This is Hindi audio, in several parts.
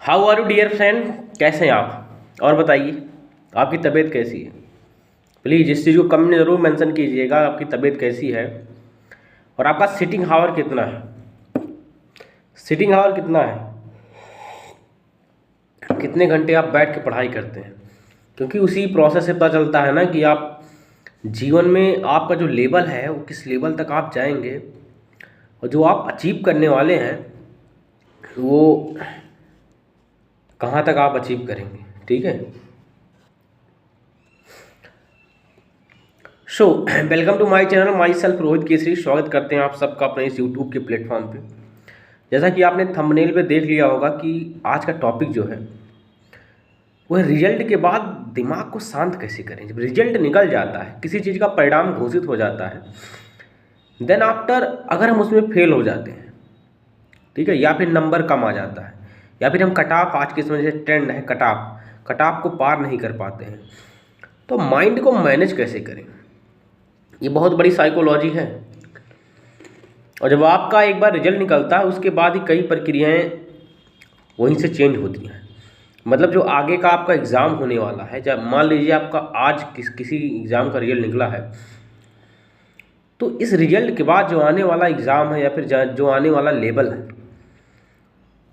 How are you dear friend. कैसे हैं आप और बताइए आपकी तबीयत कैसी है। प्लीज़ इस चीज़ को कमेंट में ज़रूर मेंशन कीजिएगा आपकी तबीयत कैसी है और आपका सिटिंग हावर कितना है। सिटिंग हावर कितना है, कितने घंटे आप बैठ के पढ़ाई करते हैं, क्योंकि उसी प्रोसेस से पता चलता है ना कि आप जीवन में आपका जो लेवल है वो किस लेवल तक आप जाएंगे और जो आप अचीव करने वाले हैं वो कहाँ तक आप अचीव करेंगे। ठीक है। So welcome to my channel, myself Rohit Kesari. स्वागत करते हैं आप सबका अपने इस यूट्यूब के प्लेटफॉर्म पे। जैसा कि आपने थंबनेल पे देख लिया होगा कि आज का टॉपिक जो है वो है रिजल्ट के बाद दिमाग को शांत कैसे करें। जब रिजल्ट निकल जाता है, किसी चीज़ का परिणाम घोषित हो जाता है, देन आफ्टर अगर हम उसमें फेल हो जाते हैं, ठीक है, या फिर नंबर कम आ जाता है, या फिर हम कट ऑफ, आज के समय जैसे ट्रेंड है कट ऑफ को पार नहीं कर पाते हैं, तो माइंड को मैनेज कैसे करें, ये बहुत बड़ी साइकोलॉजी है। और जब आपका एक बार रिजल्ट निकलता है उसके बाद ही कई प्रक्रियाएं वहीं से चेंज होती हैं। मतलब जो आगे का आपका एग्ज़ाम होने वाला है, जब मान लीजिए आपका आज किसी एग्ज़ाम का रिजल्ट निकला है, तो इस रिजल्ट के बाद जो आने वाला एग्ज़ाम है या फिर जो आने वाला लेवल है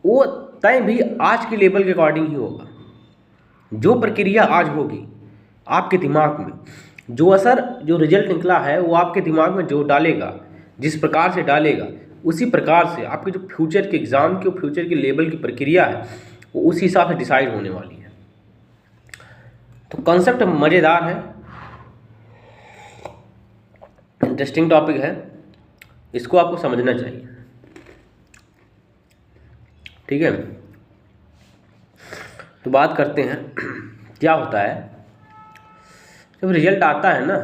वो तय भी आज के लेवल के अकॉर्डिंग ही होगा। जो प्रक्रिया आज होगी आपके दिमाग में, जो असर जो रिजल्ट निकला है वो आपके दिमाग में जो डालेगा, जिस प्रकार से डालेगा, उसी प्रकार से आपके जो फ्यूचर के एग्ज़ाम के फ्यूचर के लेवल की प्रक्रिया है वो उस हिसाब से डिसाइड होने वाली है। तो कॉन्सेप्ट मज़ेदार है, इंटरेस्टिंग टॉपिक है, इसको आपको समझना चाहिए। ठीक है, तो बात करते हैं क्या होता है जब रिजल्ट आता है ना।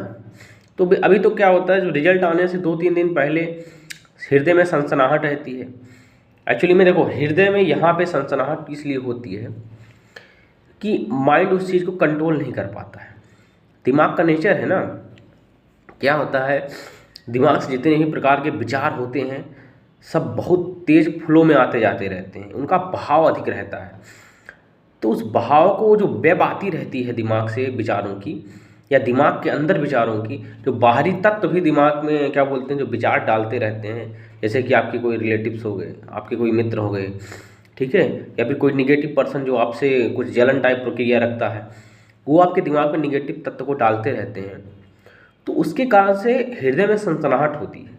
तो अभी तो क्या होता है, जो रिजल्ट आने से 2-3 दिन पहले हृदय में सनसनाहट रहती है। एक्चुअली में देखो, हृदय में यहाँ पे सनसनाहट इसलिए होती है कि माइंड उस चीज़ को कंट्रोल नहीं कर पाता है। दिमाग का नेचर है ना, क्या होता है, दिमाग से जितने ही प्रकार के विचार होते हैं सब बहुत तेज फ्लो में आते जाते रहते हैं, उनका बहाव अधिक रहता है। तो उस बहाव को जो वेब आती रहती है दिमाग से विचारों की, या दिमाग के अंदर विचारों की, जो बाहरी तत्व भी दिमाग में क्या बोलते हैं जो विचार डालते रहते हैं, जैसे कि आपके कोई रिलेटिव्स हो गए, आपके कोई मित्र हो गए, ठीक है, या फिर कोई निगेटिव पर्सन जो आपसे कुछ जलन टाइप प्रक्रिया रखता है, वो आपके दिमाग में निगेटिव तत्व को डालते रहते हैं। तो उसके कारण से हृदय में सनसनाहट होती है,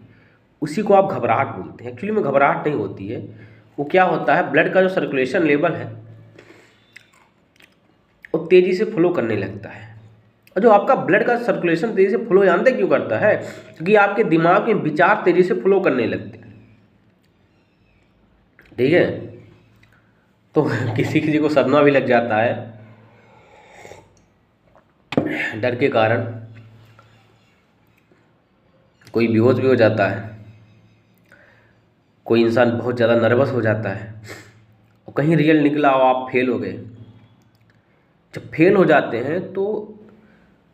उसी को आप घबराहट बोलते हैं। एक्चुअली में घबराहट नहीं होती है, वो क्या होता है, ब्लड का जो सर्कुलेशन लेवल है वो तेज़ी से फ्लो करने लगता है। और जो आपका ब्लड का सर्कुलेशन तेज़ी से फ्लो जानते क्यों करता है, क्योंकि आपके दिमाग में विचार तेज़ी से फ्लो करने लगते हैं। ठीक है, तो किसी किसी को सदमा भी लग जाता है डर के कारण, कोई बेहोश भी हो जाता है, कोई इंसान बहुत ज़्यादा नर्वस हो जाता है, और कहीं रिजल्ट निकला और आप फेल हो गए। जब फेल हो जाते हैं तो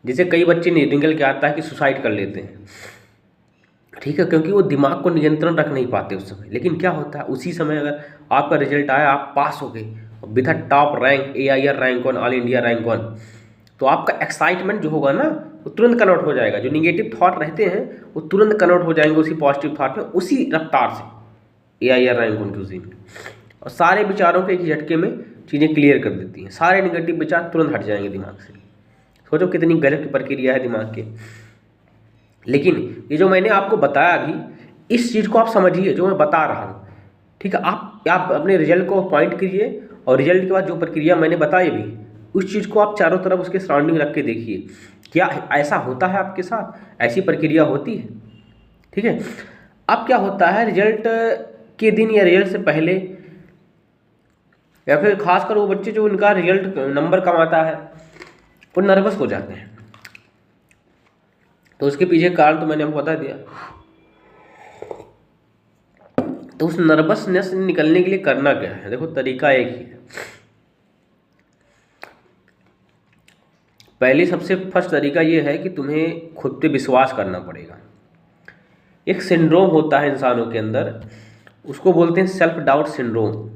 जैसे कई बच्चे निकल के आता है कि सुसाइड कर लेते हैं, ठीक है, क्योंकि वो दिमाग को नियंत्रण रख नहीं पाते उस समय। लेकिन क्या होता है, उसी समय अगर आपका रिजल्ट आया, आप पास हो गए with top rank, AIR rank 1, all India rank 1, तो आपका एक्साइटमेंट जो होगा ना वो तुरंत कन्वर्ट हो जाएगा। जो निगेटिव थॉट रहते हैं वो तुरंत कन्वर्ट हो जाएंगे उसी पॉजिटिव थॉट में, उसी रफ्तार से AIR रैंक 1 की उसी में, और सारे विचारों के एक झटके में चीज़ें क्लियर कर देती हैं। सारे निगेटिव विचार तुरंत हट जाएंगे दिमाग से। सोचो कितनी गलत प्रक्रिया है दिमाग की। लेकिन ये जो मैंने आपको बताया अभी, इस चीज़ को आप समझिए जो मैं बता रहा हूँ, ठीक है। आप अपने रिजल्ट को पॉइंट कीजिए और रिजल्ट के बाद जो प्रक्रिया मैंने बताई भी, उस चीज़ को आप चारों तरफ उसके सराउंडिंग रख के देखिए, क्या ऐसा होता है आपके साथ, ऐसी प्रक्रिया होती है। ठीक है, अब क्या होता है, रिजल्ट के दिन या रिजल्ट से पहले, या फिर खासकर वो बच्चे जो उनका रिजल्ट नंबर कम आता है वो नर्वस हो जाते हैं। तो उसके पीछे कारण तो मैंने आपको बता दिया। तो उस नर्वसनेस से निकलने के लिए करना क्या है, देखो तरीका एक ही है। पहले सबसे फर्स्ट तरीका ये है कि तुम्हें खुद पे विश्वास करना पड़ेगा। एक सिंड्रोम होता है इंसानों के अंदर, उसको बोलते हैं सेल्फ डाउट सिंड्रोम।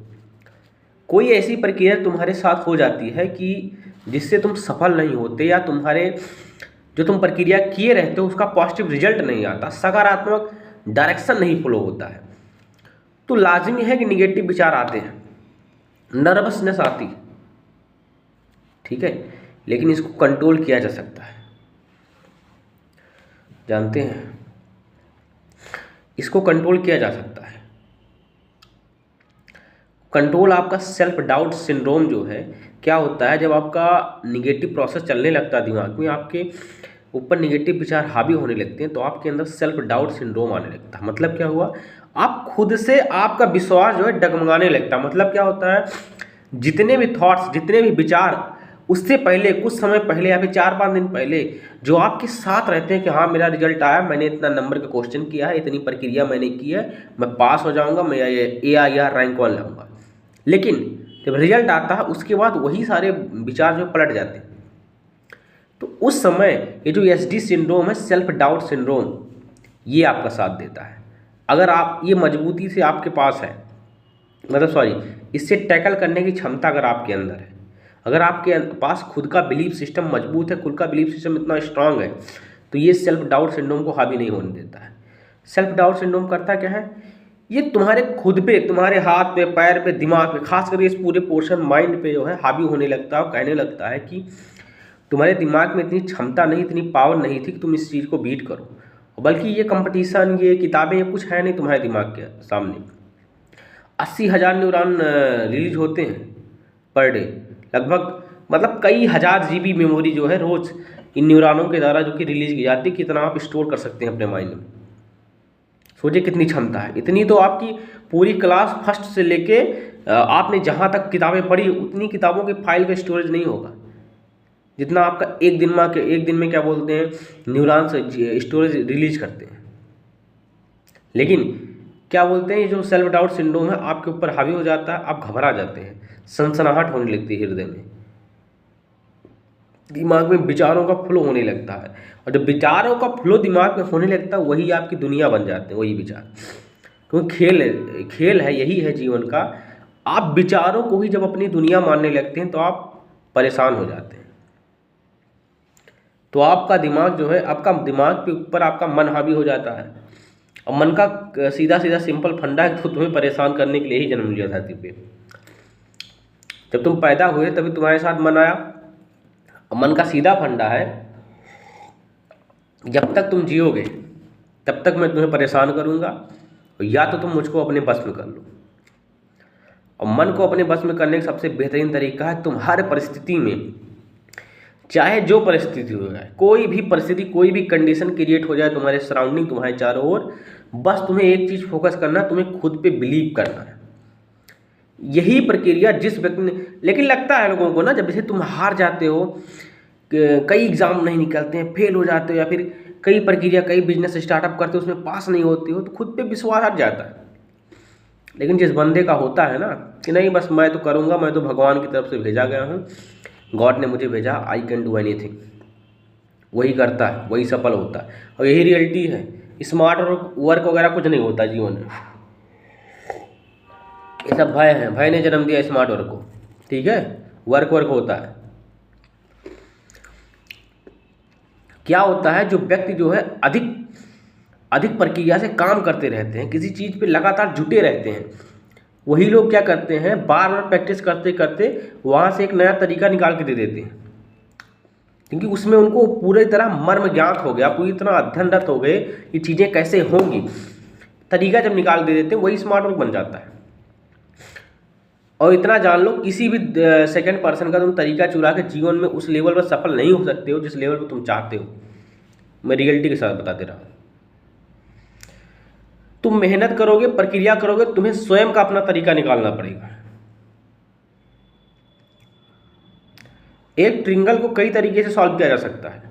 कोई ऐसी प्रक्रिया तुम्हारे साथ हो जाती है कि जिससे तुम सफल नहीं होते, या तुम्हारे जो तुम प्रक्रिया किए रहते हो उसका पॉजिटिव रिजल्ट नहीं आता, सकारात्मक डायरेक्शन नहीं फ्लो होता है, तो लाजमी है कि निगेटिव विचार आते हैं, नर्वसनेस आती है, ठीक है। लेकिन इसको कंट्रोल किया जा सकता है, जानते हैं, इसको कंट्रोल किया जा सकता है। कंट्रोल आपका सेल्फ डाउट सिंड्रोम जो है, क्या होता है, जब आपका निगेटिव प्रोसेस चलने लगता है दिमाग में, आपके ऊपर निगेटिव विचार हावी होने लगते हैं, तो आपके अंदर सेल्फ डाउट सिंड्रोम आने लगता है। मतलब क्या हुआ, आप खुद से आपका विश्वास जो है डगमगाने लगता है। मतलब क्या होता है, जितने भी थॉट्स, जितने भी विचार उससे पहले, कुछ समय पहले या फिर 4-5 दिन पहले जो आपके साथ रहते हैं कि हाँ मेरा रिजल्ट आया, मैंने इतना नंबर का क्वेश्चन किया है, इतनी प्रक्रिया मैंने की है, मैं पास हो जाऊंगा, मैं AIR रैंक 1 लाऊंगा, लेकिन जब रिजल्ट आता है उसके बाद वही सारे विचार जो पलट जाते हैं। तो उस समय ये जो SD सिंड्रोम है, सेल्फ डाउट सिंड्रोम, ये आपका साथ देता है। अगर आप ये मजबूती से आपके पास है, मतलब सॉरी, इससे टैकल करने की क्षमता अगर आपके अंदर है, अगर आपके पास खुद का बिलीफ सिस्टम मजबूत है, खुद का बिलीफ सिस्टम इतना स्ट्रांग है, तो ये सेल्फ डाउट सिंड्रोम को हावी नहीं होने देता है। सेल्फ डाउट सिंड्रोम करता क्या है, ये तुम्हारे खुद पे, तुम्हारे हाथ पे, पैर पे, दिमाग पे, खास करके इस पूरे पोर्शन माइंड पे जो है हावी होने लगता है, और कहने लगता है कि तुम्हारे दिमाग में इतनी क्षमता नहीं, इतनी पावर नहीं थी कि तुम इस चीज़ को बीट करो, बल्कि ये कंपटीशन, ये किताबें, ये कुछ है नहीं तुम्हारे दिमाग के सामने। 80,000 न्यूरॉन रिलीज होते हैं पर डे, लगभग, मतलब कई हज़ार GB मेमोरी जो है रोज़ इन न्यूरॉनों के द्वारा जो कि रिलीज की जाती है, कितना आप स्टोर कर सकते हैं अपने माइंड में। सोचिए कितनी क्षमता है। इतनी तो आपकी पूरी क्लास फर्स्ट से लेके आपने जहाँ तक किताबें पढ़ी, उतनी किताबों की फाइल का स्टोरेज नहीं होगा जितना आपका एक दिन में क्या बोलते हैं, न्यूरॉन्स स्टोरेज रिलीज करते हैं। लेकिन क्या बोलते हैं, ये जो सेल्फ डाउट सिंड्रोम है आपके ऊपर हावी हो जाता है, आप घबरा जाते हैं, सनसनाहट होने लगती है हृदय में, दिमाग में विचारों का फ्लो होने लगता है, और जब विचारों का फ्लो दिमाग में होने लगता है वही आपकी दुनिया बन जाते हैं, वही विचार। क्योंकि खेल है, यही है जीवन का। आप विचारों को ही जब अपनी दुनिया मानने लगते हैं तो आप परेशान हो जाते हैं। तो आपका दिमाग जो है, आपका दिमाग के ऊपर आपका मन हावी हो जाता है, और मन का सीधा सीधा सिंपल फंडा है तो तुम्हें परेशान करने के लिए ही जन्म लिया धरती पे। जब तुम पैदा हुए तभी तुम्हारे साथ मन आया, और मन का सीधा फंडा है, जब तक तुम जियोगे तब तक मैं तुम्हें परेशान करूंगा, या तो तुम मुझको अपने बस में कर लो। और मन को अपने बस में करने का सबसे बेहतरीन तरीका है, तुम हर परिस्थिति में, चाहे जो परिस्थिति हो जाए, कोई भी परिस्थिति, कोई भी कंडीशन क्रिएट हो जाए तुम्हारे सराउंडिंग, तुम्हारे चारों ओर, बस तुम्हें एक चीज़ फोकस करना है, तुम्हें खुद पे बिलीव करना है। यही प्रक्रिया जिस व्यक्ति ने, लेकिन लगता है लोगों को ना, जब जैसे तुम हार जाते हो, कई एग्जाम नहीं निकलते हैं, फेल हो जाते हो, या फिर कई प्रक्रिया, कई बिजनेस स्टार्टअप करते हो, उसमें पास नहीं होती हो, तो खुद पे विश्वास हट जाता है। लेकिन जिस बंदे का होता है ना कि नहीं बस मैं तो करूँगा, मैं तो भगवान की तरफ से भेजा गया हूँ, गॉड ने मुझे भेजा, आई कैन डू एनीथिंग, वही करता है, वही सफल होता है। और यही रियलिटी है। स्मार्ट वर्क वगैरह कुछ नहीं होता जीवन में, ये सब भय है, भय ने जन्म दिया स्मार्ट वर्क को, ठीक है। वर्क होता है। क्या होता है, जो व्यक्ति जो है अधिक प्रक्रिया से काम करते रहते हैं, किसी चीज़ पे लगातार जुटे रहते हैं, वही लोग क्या करते हैं, बार बार प्रैक्टिस करते करते वहाँ से एक नया तरीका निकाल के दे देते हैं, क्योंकि उसमें उनको पूरी तरह मर्म ज्ञात हो गया, पूरी तरह अध्ययनरत हो गए ये चीज़ें कैसे होंगी। तरीका जब निकाल दे देते हैं वही स्मार्ट वर्क बन जाता है। और इतना जान लो, किसी भी सेकंड पर्सन का तुम तरीका चुरा के जीवन में उस लेवल पर सफल नहीं हो सकते हो जिस लेवल पर तुम चाहते हो। मैं रियलिटी के साथ बता दे रहा हूँ। तुम मेहनत करोगे, प्रक्रिया करोगे, तुम्हें स्वयं का अपना तरीका निकालना पड़ेगा। एक ट्रिंगल को कई तरीके से सॉल्व किया जा सकता है,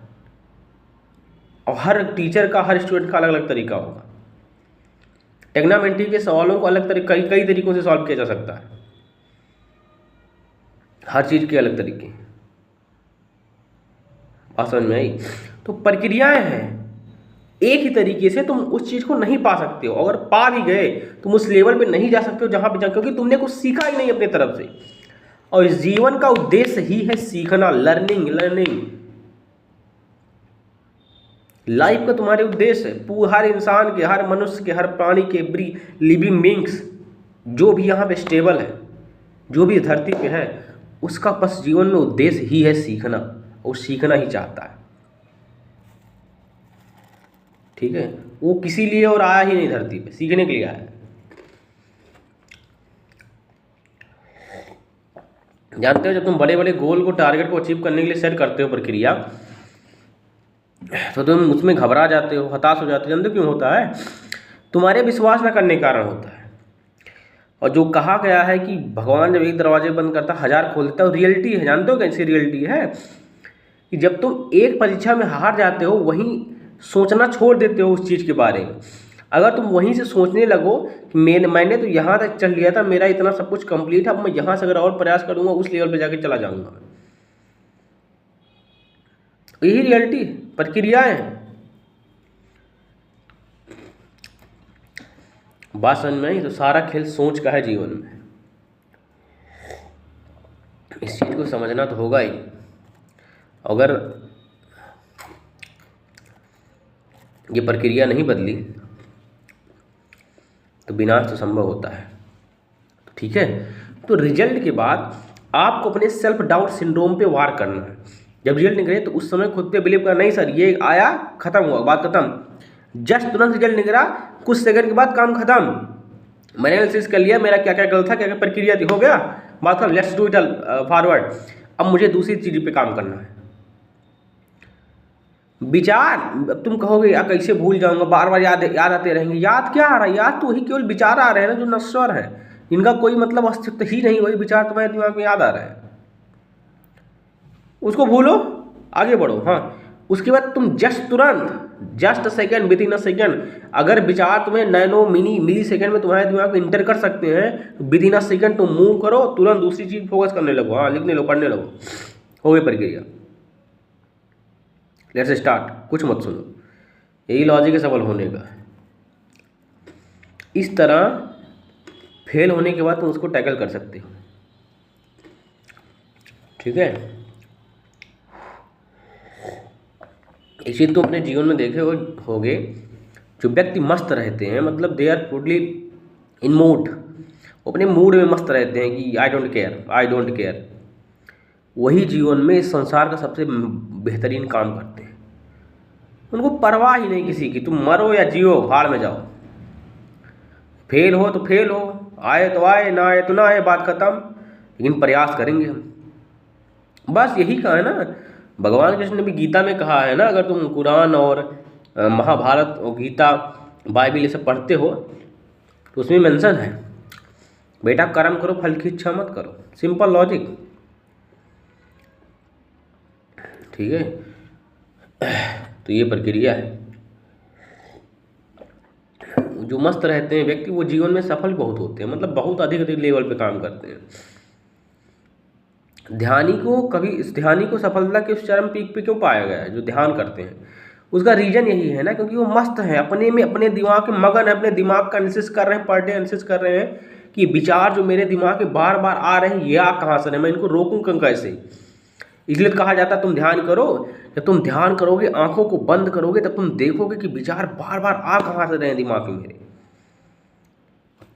और हर टीचर का, हर स्टूडेंट का अलग अलग तरीका होगा। टेग्नामेंट्री के सवालों को अलग तरीके, कई तरीकों से सॉल्व किया जा सकता है, हर चीज़ के अलग तरीके। बात समझ में आई? तो प्रक्रियाएं हैं, एक ही तरीके से तुम उस चीज़ को नहीं पा सकते हो। अगर पा भी गए तुम उस लेवल पे नहीं जा सकते हो जहाँ पे जा, क्योंकि तुमने कुछ सीखा ही नहीं अपनी तरफ से। और इस जीवन का उद्देश्य ही है सीखना, लर्निंग। लाइफ का तुम्हारे उद्देश्य है, हर इंसान के, हर मनुष्य के, हर प्राणी के, लिविंग बींग्स जो भी यहाँ पे स्टेबल है, जो भी धरती पे है, उसका बस जीवन में उद्देश्य ही है सीखना, और सीखना ही चाहता है। ठीक है, वो किसी लिए और आया ही नहीं धरती पे, सीखने के लिए आया है। जानते हो, जब तुम बड़े बड़े गोल को, टारगेट को अचीव करने के लिए सेट करते हो प्रक्रिया, तो तुम उसमें घबरा जाते हो, हताश हो जाते हो। जानते हो क्यों होता है? तुम्हारे विश्वास न करने के कारण होता है। और जो कहा गया है कि भगवान जब एक दरवाजे बंद करता है 1000 खोल देता है, वो रियलिटी है। जानते हो कैसी रियलिटी है? कि जब तुम एक परीक्षा में हार जाते हो, वहीं सोचना छोड़ देते हो उस चीज़ के बारे में। अगर तुम वहीं से सोचने लगो कि मैंने तो यहाँ तक चल लिया था, मेरा इतना सब कुछ कंप्लीट है, अब मैं यहाँ से अगर और प्रयास करूँगा उस लेवल पे जाके चला जाऊँगा। यही रियलिटी प्रक्रियाएं हैं। बात समझ में आई? तो सारा खेल सोच का है जीवन में। इस चीज़ को समझना तो होगा ही। अगर ये प्रक्रिया नहीं बदली तो विनाश तो संभव होता है। ठीक है, तो रिजल्ट के बाद आपको अपने सेल्फ डाउट सिंड्रोम पे वार करना है। जब रिजल्ट निकले तो उस समय खुद पे बिलीव करना, नहीं सर ये आया, खत्म हुआ, बात खत्म। जस्ट तुरंत रिजल्ट निकला, कुछ सेकंड के बाद काम खत्म। मैंने एनालिसिस कर लिया मेरा क्या क्या गलत था, क्या क्या प्रक्रिया थी, हो गया, बात खत्म, लेट्स डू इट फॉरवर्ड। अब मुझे दूसरी चीज़ पे काम करना है। विचार, अब तुम कहोगे यार कैसे भूल जाऊंगा, बार बार याद आते रहेंगे। याद क्या आ रहा है? याद तो वही केवल विचार आ रहे हैं ना, जो नश्वर है, इनका कोई मतलब अस्तित्व ही नहीं, वही विचार तुम्हारे दिमाग में याद आ रहे हैं। उसको भूलो, आगे बढ़ो। हाँ, उसके बाद तुम just second, with in a second, अगर विचार तुम्हें नैनो मिली सेकेंड में तुम्हारे दिमाग में इंटर कर सकते हैं, तो विद इन अ सेकेंड तुम मूव करो, तुरंत दूसरी चीज फोकस करने लगो। हाँ, लिखने लगो, पढ़ने लगो, हो गई प्रक्रिया। Let's start. कुछ मत सुनो, यही लॉजिक है सफल होने का। इस तरह फेल होने के बाद तुम उसको टैकल कर सकते हो। ठीक है, इस चीज़ को अपने जीवन में देखे होगे, जो व्यक्ति मस्त रहते हैं, मतलब दे आर फुडली इन मूड, अपने मूड में मस्त रहते हैं कि आई डोंट केयर, वही जीवन में इस संसार का सबसे बेहतरीन काम करते हैं। उनको परवाह ही नहीं किसी की, तुम मरो या जियो, हार में जाओ। फेल हो तो फेल हो, आए तो आए, ना आए तो ना आए, बात खत्म, लेकिन प्रयास करेंगे हम। बस यही कहा है ना, भगवान कृष्ण ने भी गीता में कहा है ना, अगर तुम कुरान और महाभारत और गीता, बाइबिल ये सब पढ़ते हो तो उसमें मेंशन है, बेटा कर्म करो, फल की इच्छा मत करो। Simple logic. ठीक है, तो ये प्रक्रिया है। जो मस्त रहते हैं व्यक्ति, वो जीवन में सफल बहुत होते हैं, मतलब बहुत अधिक लेवल पे काम करते हैं। ध्यानी को सफलता के उस चरम पीक पे क्यों पाया गया है? जो ध्यान करते हैं, उसका रीजन यही है ना, क्योंकि वो मस्त है, अपने में, अपने दिमाग में मगन है, अपने दिमाग का एनालिसिस कर रहे हैं, पर डे एनालिसिस कर रहे हैं कि विचार जो मेरे दिमाग में बार बार आ रहे हैं, ये आ कहाँ से, मैं इनको रोकूं कैसे। इसलिए कहा जाता है तुम ध्यान करो। जब तुम ध्यान करोगे, आंखों को बंद करोगे, तब तुम देखोगे कि विचार बार बार आ कहाँ से रहे हैं दिमाग में मेरे,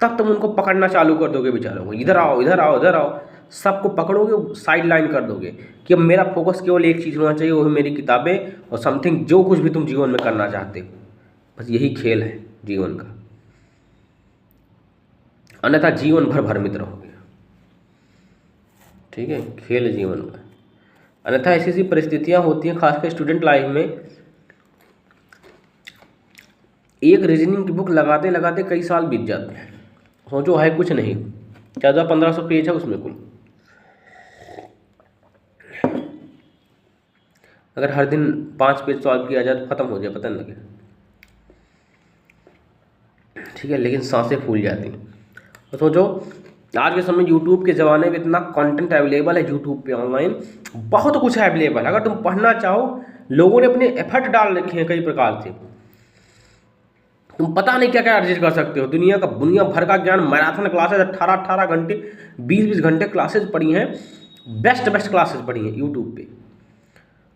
तब तुम उनको पकड़ना चालू कर दोगे विचारों को, इधर आओ, इधर आओ, इधर आओ, सबको पकड़ोगे, साइड लाइन कर दोगे कि अब मेरा फोकस केवल एक चीज़ होना चाहिए, वो है मेरी किताबें और समथिंग, जो कुछ भी तुम जीवन में करना चाहते हो। बस यही खेल है जीवन का, अन्यथा जीवन भर भ्रमित रहोगे। ठीक है, खेल है जीवन का। अन्यथा ऐसी ऐसी परिस्थितियाँ होती हैं, खासकर स्टूडेंट लाइफ में, एक रीजनिंग की बुक लगाते लगाते कई साल बीत जाते हैं। सोचो है कुछ नहीं, 1400-1500 पेज है उसमें कुल। अगर हर दिन 5 पेज सॉल्व किया जाए तो खत्म हो जाए, पता नहीं लगे। ठीक है, लेकिन सांसें फूल जाती हैं। तो सोचो आज के समय यूट्यूब के ज़माने में इतना कंटेंट अवेलेबल है, यूट्यूब पे ऑनलाइन बहुत कुछ है अवेलेबल। अगर तुम पढ़ना चाहो, लोगों ने अपने एफर्ट डाल रखे हैं कई प्रकार से, तुम पता नहीं क्या क्या अर्जित कर सकते हो। दुनिया भर का ज्ञान, मैराथन क्लासेज 18-18 घंटे, 20-20 घंटे क्लासेज पढ़ी हैं, बेस्ट क्लासेज पढ़ी हैं यूट्यूब पे।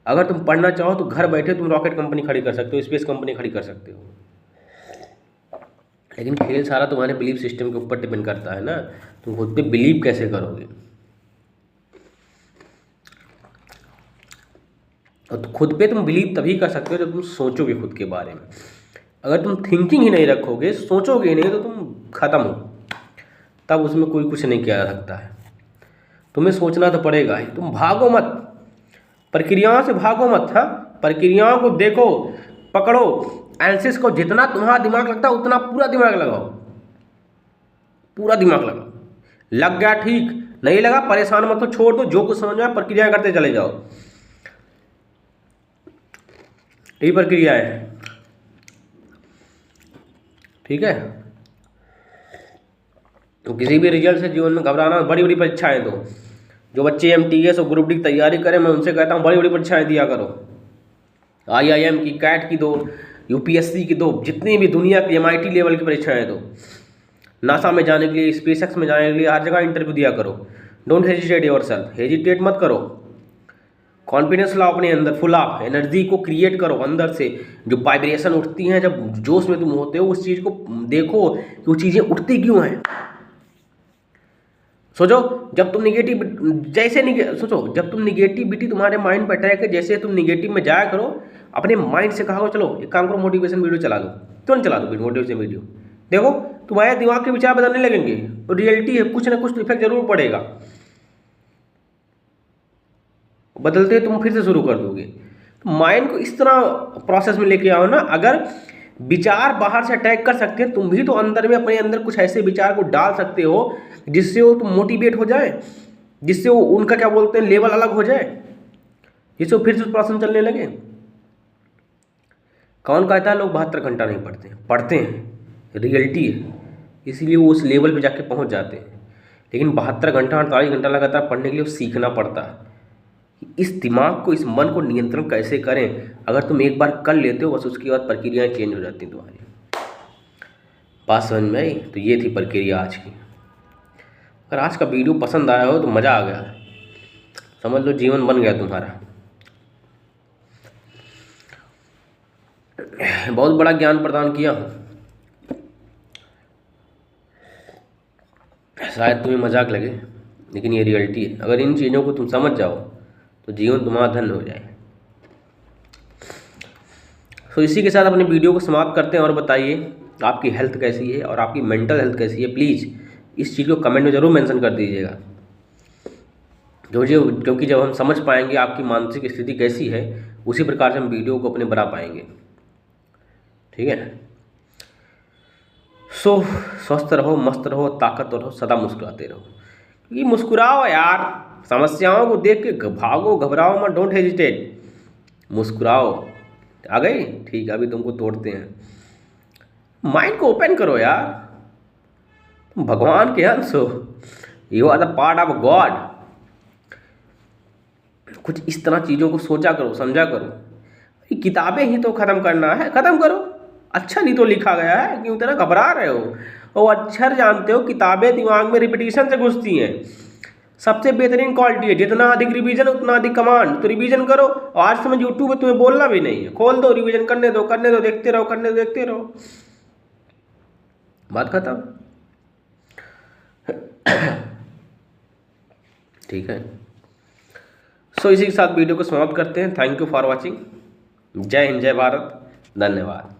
अगर तुम पढ़ना चाहो तो घर बैठे तुम रॉकेट कंपनी खड़ी कर सकते हो, स्पेस कंपनी खड़ी कर सकते हो। लेकिन खेल सारा तुम्हारे बिलीफ सिस्टम के ऊपर डिपेंड करता है ना, तुम खुद पे बिलीव कैसे करोगे। और तो खुद पे तुम बिलीव तभी कर सकते हो जब तुम सोचोगे खुद के बारे में। अगर तुम थिंकिंग ही नहीं रखोगे, सोचोगे ही नहीं, तो तुम खत्म हो, तब उसमें कोई कुछ नहीं किया जा सकता है। तुम्हें सोचना तो पड़ेगा ही। तुम भागो मत, प्रक्रियाओं से भागो मत। हाँ, प्रक्रियाओं को देखो, पकड़ो, एनालिसिस को जितना तुम्हारा दिमाग लगता है उतना पूरा दिमाग लगाओ, पूरा दिमाग लगाओ। लग गया ठीक, नहीं लगा परेशान मत हो, छोड़ दो, जो कुछ समझ में आए प्रक्रिया करते चले जाओ। यही प्रक्रिया है, ठीक है। तो किसी भी रिजल्ट से जीवन में घबराना, बड़ी बड़ी परीक्षाएं दो। जो बच्चे MTS और ग्रुप डी की तैयारी करें, मैं उनसे कहता हूँ बड़ी बड़ी परीक्षाएं दिया करो। IIM की, कैट की दो, UPSC की दो, जितनी भी दुनिया की MIT लेवल की परीक्षाएं दो। नासा में जाने के लिए, SpaceX में जाने के लिए हर जगह इंटरव्यू दिया करो। डोंट हेजिटेट योरसेल्फ, हेजिटेट मत करो। कॉन्फिडेंस लाओ अपने अंदर, फुल ऑफ एनर्जी को क्रिएट करो अंदर से। जो वाइब्रेशन उठती हैं जब जोश में तुम होते हो, उस चीज़ को देखो कि वो चीज़ें उठती क्यों हैं। सोचो जब तुम सोचो जब तुम निगेटिविटी तुम्हारे माइंड पर अटैक है, जैसे तुम निगेटिव में जाया करो, अपने माइंड से कहा चलो एक काम करो, मोटिवेशन वीडियो चला दो, तुरंत चला दो मोटिवेशन वीडियो। देखो तुम्हारे दिमाग के विचार बदलने लगेंगे, तो रियलिटी है, कुछ ना कुछ इफेक्ट जरूर पड़ेगा। बदलते तुम फिर से शुरू कर दोगे। तो माइंड को इस तरह प्रोसेस में लेके आओ ना, अगर विचार बाहर से अटैक कर सकते हैं, तुम भी तो अंदर में अपने अंदर कुछ ऐसे विचार को डाल सकते हो जिससे वो तुम मोटिवेट हो जाए, जिससे वो उनका क्या बोलते हैं लेवल अलग हो जाए, जिससे वो फिर से प्रोसेस चलने लगे। कौन कहता है लोग 72 घंटा नहीं पढ़ते हैं? पढ़ते हैं, रियलिटी है, इसीलिए वो उस लेवल पे जाके पहुंच जाते हैं। लेकिन 72 घंटा 48 घंटा लगातार पढ़ने के लिए सीखना पड़ता है। इस दिमाग को, इस मन को नियंत्रण कैसे करें, अगर तुम एक बार कर लेते हो, बस उसके बाद प्रक्रियाएं चेंज हो जाती हैं तुम्हारी। बात समझ में आई? तो ये थी प्रक्रिया आज की। अगर आज का वीडियो पसंद आया हो तो मज़ा आ गया, समझ लो जीवन बन गया तुम्हारा। बहुत बड़ा ज्ञान प्रदान किया हूँ, शायद तुम्हें मजाक लगे, लेकिन ये रियलिटी है। अगर इन चीज़ों को तुम समझ जाओ तो जीवन तुम्हारा धन्य हो जाए। तो इसी के साथ अपने वीडियो को समाप्त करते हैं। और बताइए आपकी हेल्थ कैसी है और आपकी मेंटल हेल्थ कैसी है, प्लीज़ इस चीज़ को कमेंट में ज़रूर मेंशन कर दीजिएगा। क्योंकि जब हम समझ पाएंगे आपकी मानसिक स्थिति कैसी है, उसी प्रकार से हम वीडियो को अपने बना पाएंगे, ठीक है। सो स्वस्थ रहो, मस्त रहो, ताकतवर रहो, सदा मुस्कुराते रहो। क्योंकि मुस्कुराओ यार, समस्याओं को देख के भागो, घबराओ मत, डोंट हेजिटेट, मुस्कुराओ। आ गई? ठीक है, अभी तुमको तोड़ते हैं। माइंड को ओपन करो यार, तुम भगवान के अंश हो, you are the part of God. कुछ इस तरह चीज़ों को सोचा करो, समझा करो। किताबें ही तो ख़त्म करना है, ख़त्म करो। अच्छा नहीं तो लिखा गया है, क्यों इतना घबरा रहे हो? और अक्षर जानते हो, किताबें दिमाग में रिपीटिशन से घुसती हैं। सबसे बेहतरीन क्वालिटी है, जितना अधिक रिवीजन उतना अधिक कमांड। तो रिवीजन करो। और आज तो मैं यूट्यूब में तुम्हें बोलना भी नहीं है, खोल दो, रिवीजन करने दो, देखते रहो, देखते रहो, बात खत्म। ठीक है, सो इसी के साथ वीडियो को समाप्त करते हैं। Thank you for watching. जय हिंद, जय भारत, धन्यवाद।